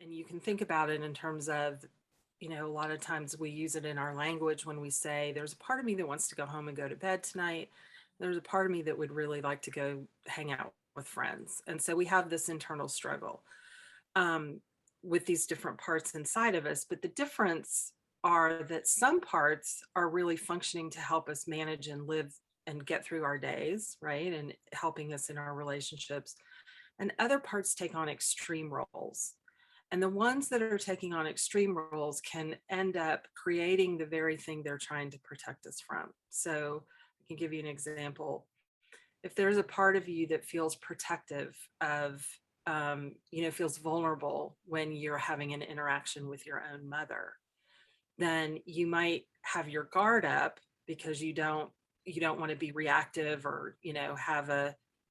And you can think about it in terms of, a lot of times we use it in our language when we say, there's a part of me that wants to go home and go to bed tonight. There's a part of me that would really like to go hang out with friends. And so we have this internal struggle um, with these different parts inside of us. But the difference are that some parts are really functioning to help us manage and live and get through our days, right? And helping us in our relationships. And other parts take on extreme roles. And the ones that are taking on extreme roles can end up creating the very thing they're trying to protect us from. So I can give you an example. If there's a part of you that feels protective of, feels vulnerable when you're having an interaction with your own mother, then you might have your guard up because you don't want to be reactive or,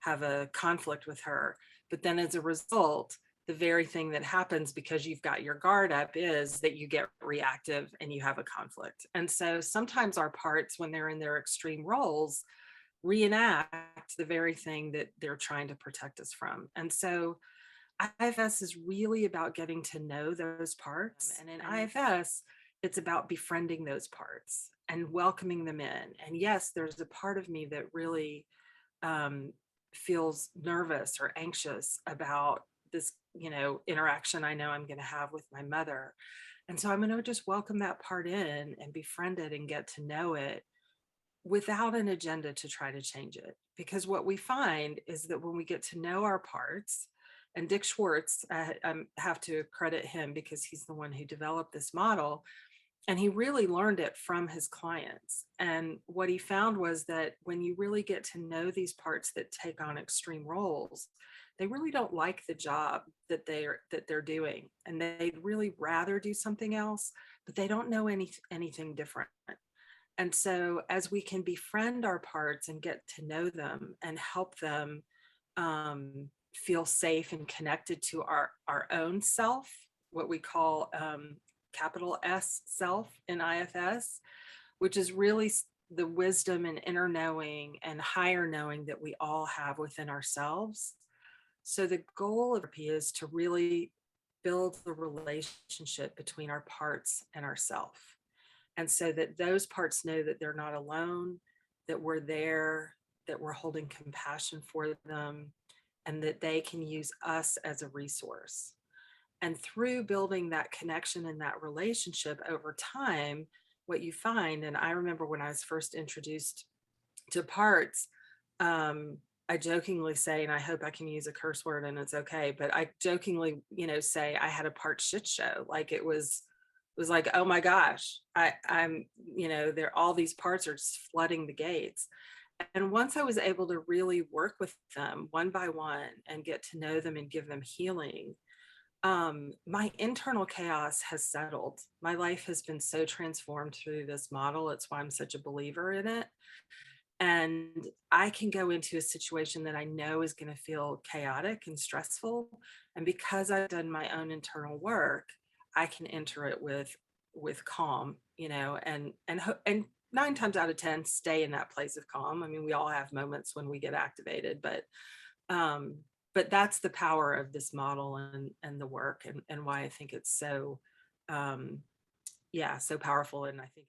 have a conflict with her. But then as a result, the very thing that happens because you've got your guard up is that you get reactive and you have a conflict. And so sometimes our parts, when they're in their extreme roles, reenact the very thing that they're trying to protect us from. And so IFS is really about getting to know those parts. And in IFS, it's about befriending those parts and welcoming them in. And yes, there's a part of me that really um, feels nervous or anxious about this, interaction I know I'm going to have with my mother. And so I'm going to just welcome that part in and befriend it and get to know it without an agenda to try to change it. Because what we find is that when we get to know our parts, and Dick Schwartz, I have to credit him because he's the one who developed this model, and he really learned it from his clients. And what he found was that when you really get to know these parts that take on extreme roles, they really don't like the job that they're doing, and they'd really rather do something else, but they don't know anything different. And so as we can befriend our parts and get to know them and help them feel safe and connected to our own self, what we call capital S self in IFS, which is really the wisdom and inner knowing and higher knowing that we all have within ourselves. So the goal of therapy is to really build the relationship between our parts and ourself. And so that those parts know that they're not alone, that we're there, that we're holding compassion for them, and that they can use us as a resource. And through building that connection and that relationship over time, what you find, and I remember when I was first introduced to parts, I jokingly say, and I hope I can use a curse word and it's okay, but I jokingly, say I had a part shit show. Like it was like, oh my gosh, I'm, there, all these parts are just flooding the gates. And once I was able to really work with them one by one and get to know them and give them healing, my internal chaos has settled. My life has been so transformed through this model. It's why I'm such a believer in it. And I can go into a situation that I know is going to feel chaotic and stressful. And because I've done my own internal work, I can enter it with calm, and 9 times out of 10 stay in that place of calm. I mean, we all have moments when we get activated, um, but that's the power of this model and the work and why I think it's so so powerful. And I think